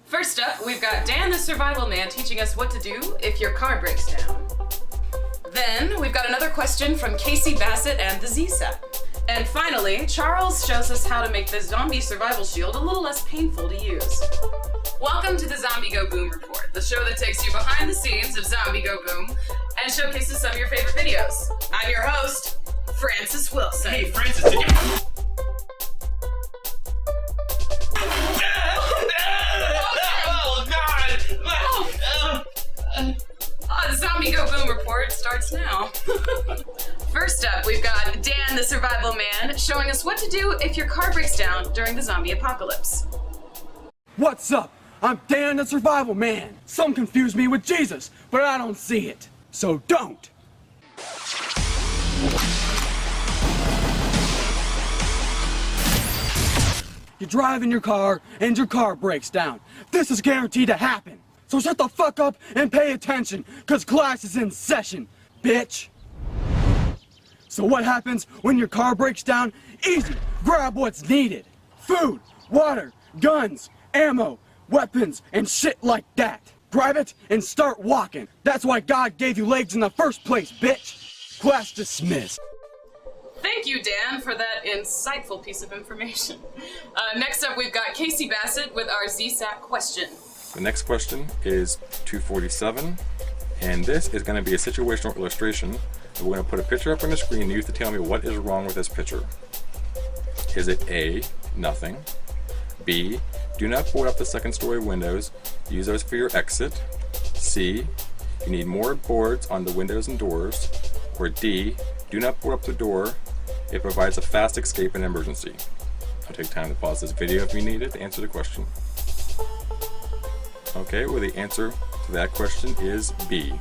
First up, we've got Dan the Survival Man teaching us what to do if your car breaks down. Then, we've got another question from Casey Bassett and the ZSAT. And finally, Charles shows us how to make the zombie survival shield a little less painful to use. Welcome to the Zombie Go Boom Report, the show that takes you behind the scenes of Zombie Go Boom and showcases some of your favorite videos. I'm your host, Francis Wilson. Hey, Francis, did you... The Zombie Go Boom Report starts now. First up, we've got Dan the Survival Man showing us what to do if your car breaks down during the zombie apocalypse. What's up? I'm Dan the Survival Man. Some confuse me with Jesus, but I don't see it. So don't. You drive in your car and your car breaks down. This is guaranteed to happen. So shut the fuck up and pay attention, cause class is in session, bitch. So what happens when your car breaks down? Easy, grab what's needed. Food, water, guns, ammo, weapons, and shit like that. Grab it and start walking. That's why God gave you legs in the first place, bitch. Class dismissed. Thank you, Dan, for that insightful piece of information. Next up, we've got Casey Bassett with our ZSAT question. The next question is 247, and this is going to be a situational illustration. And we're going to put a picture up on the screen and you have to tell me what is wrong with this picture. Is it A, nothing? B, do not board up the second story windows, use those for your exit. C, you need more boards on the windows and doors. Or D, do not board up the door, it provides a fast escape in an emergency. I'll take time to pause this video if you need it to answer the question. Okay, well the answer to that question is B.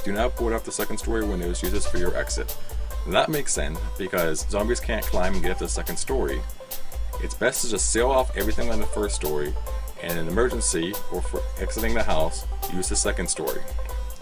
Do not board up the second story windows, use this for your exit. And that makes sense because zombies can't climb and get up to the second story. It's best to just seal off everything on the first story, and in an emergency or for exiting the house, use the second story.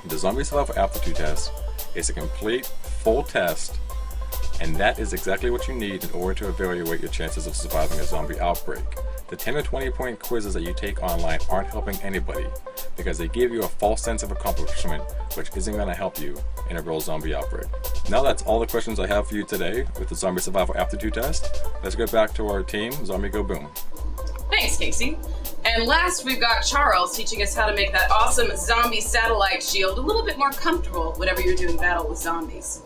The Zombie Survival Aptitude Test is a complete, full test, and that is exactly what you need in order to evaluate your chances of surviving a zombie outbreak. The 10 or 20 point quizzes that you take online aren't helping anybody because they give you a false sense of accomplishment which isn't going to help you in a real zombie outbreak. Now that's all the questions I have for you today with the Zombie Survival Aptitude Test. Let's go back to our team, Zombie Go Boom. Thanks, Casey. And last, we've got Charles teaching us how to make that awesome zombie satellite shield a little bit more comfortable whenever you're doing battle with zombies.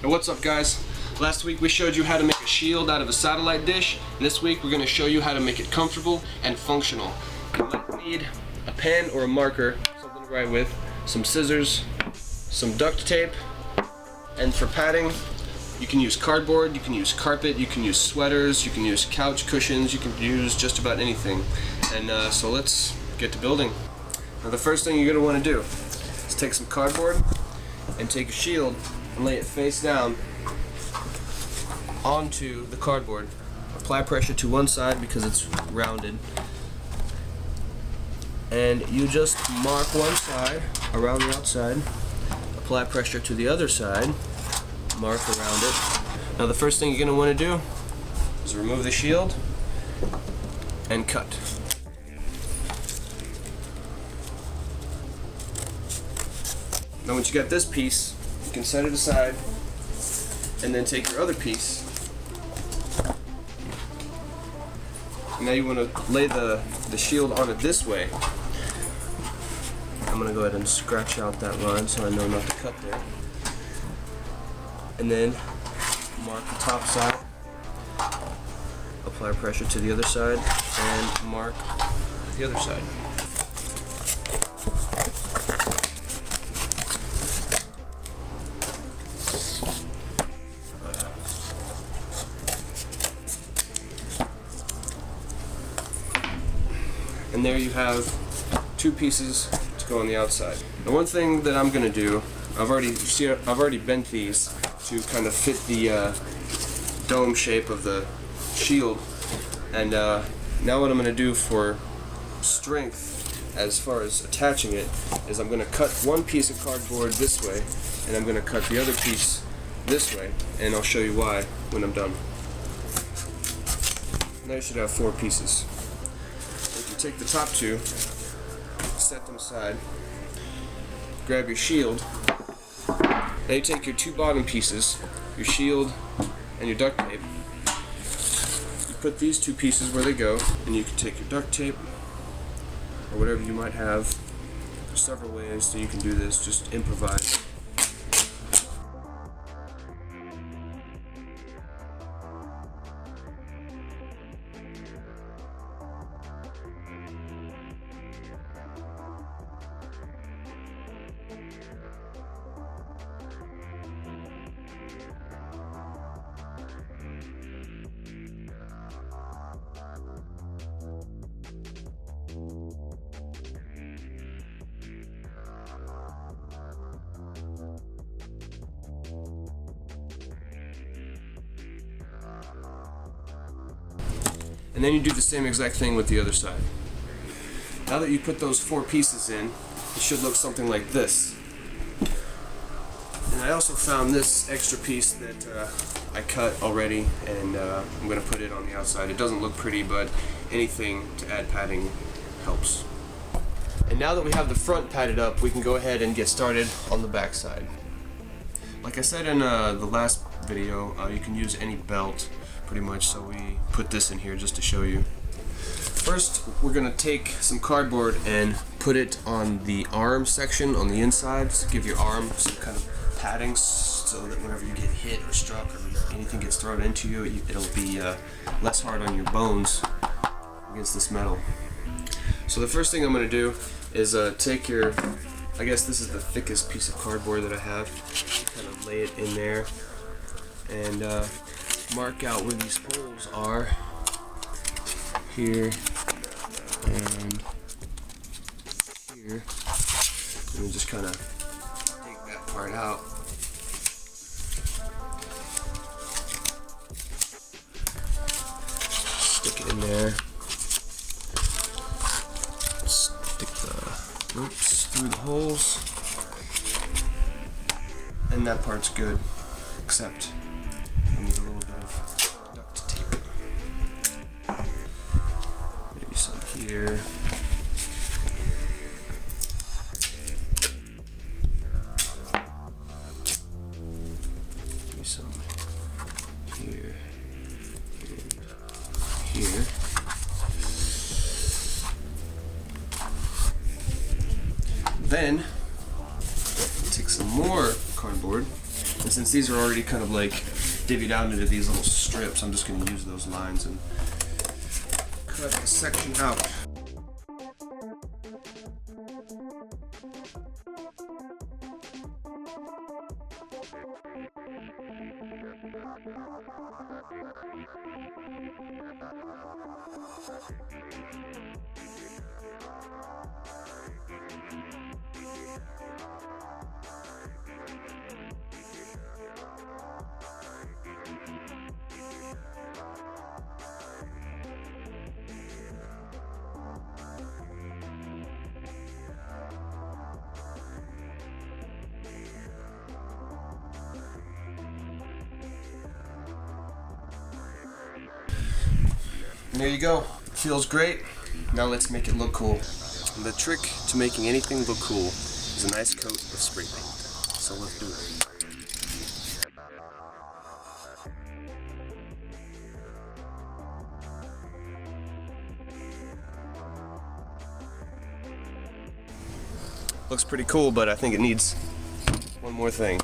Hey, what's up, guys? Last week we showed you how to make a shield out of a satellite dish, and this week we're going to show you how to make it comfortable and functional. You might need a pen or a marker, something to write with, some scissors, some duct tape, and for padding, you can use cardboard, you can use carpet, you can use sweaters, you can use couch cushions, you can use just about anything. And so let's get to building. Now the first thing you're going to want to do is take some cardboard and take a shield and lay it face down onto the cardboard. Apply pressure to one side because it's rounded, and you just mark one side around the outside, apply pressure to the other side, mark around it. Now the first thing you're going to want to do is remove the shield and cut. Now once you got this piece, you can set it aside and then take your other piece. Now you want to lay the shield on it this way. I'm going to go ahead and scratch out that line so I know not to cut there. And then mark the top side, apply pressure to the other side, and mark the other side. And there you have two pieces to go on the outside. Now one thing that I'm going to do, I've already bent these to kind of fit the dome shape of the shield, and now what I'm going to do for strength as far as attaching it is I'm going to cut one piece of cardboard this way and I'm going to cut the other piece this way, and I'll show you why when I'm done. Now you should have 4 pieces. If you take the top two set them aside. Grab your shield. Now you take your two bottom pieces, your shield and your duct tape. You put these two pieces where they go, and you can take your duct tape or whatever you might have. There's several ways that you can do this, just improvise. And then you do the same exact thing with the other side. Now that you put those four pieces in, it should look something like this. And I also found this extra piece that I cut already, and I'm going to put it on the outside. It doesn't look pretty, but anything to add padding helps. And now that we have the front padded up, we can go ahead and get started on the back side. Like I said in the last video, you can use any belt pretty much, so we put this in here just to show you. First, we're gonna take some cardboard and put it on the arm section on the inside to give your arm some kind of padding, so that whenever you get hit or struck or anything gets thrown into you, it'll be less hard on your bones against this metal. So the first thing I'm gonna do is take your, I guess this is the thickest piece of cardboard that I have, kind of lay it in there and mark out where these holes are, here and here, and we just kind of take that part out. Stick it in there. Stick the ropes through the holes, and that part's good, except we need a little bit of duct tape. Maybe some here. Maybe some here and here. Then take some more cardboard, and since these are already kind of like divvied out into these little strips, I'm just going to use those lines and cut a section out. And there you go. Feels great. Now let's make it look cool. And the trick to making anything look cool is a nice coat of spray paint. So let's do it. Looks pretty cool, but I think it needs one more thing.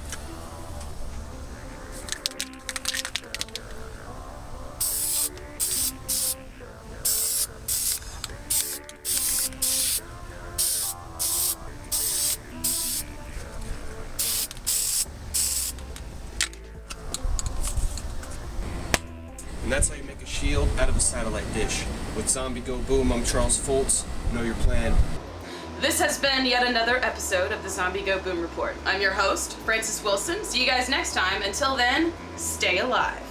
And that's how you make a shield out of a satellite dish. With Zombie Go Boom, I'm Charles Foltz. Know your plan. This has been yet another episode of the Zombie Go Boom Report. I'm your host, Francis Wilson. See you guys next time. Until then, stay alive.